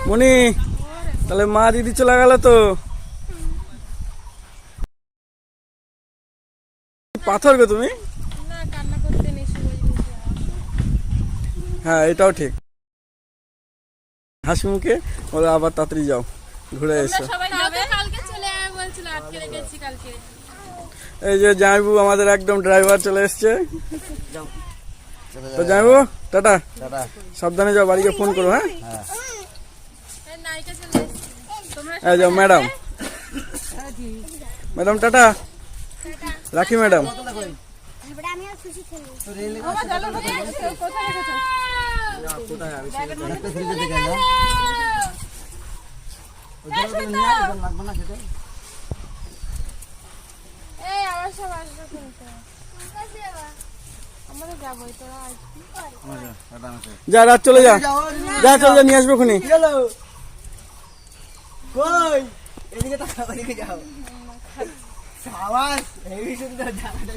মনি, তাহলে মা দিদি চলে গেল তো। পাথর গো তুমি। হ্যাঁ এটাও ঠিক। হাসি মুখে বলে আবার তাড়াতাড়ি যাও, ঘুরে এসো। এই যে জামাইবু আমাদের একদম ড্রাইভার চলে এসছে। তো জামাইবু টাটা, সাবধানে যাও, বাড়িকে ফোন করো। হ্যাঁ এই যাও ম্যাডাম, ম্যাডাম টাটা, রাখি ম্যাডাম। যা রাত চলে যা, যা চলে যা, নিয়ে আসবো খুনি। এদিকে যাও, সাবাস, হেভি সুন্দর জায়গাটা।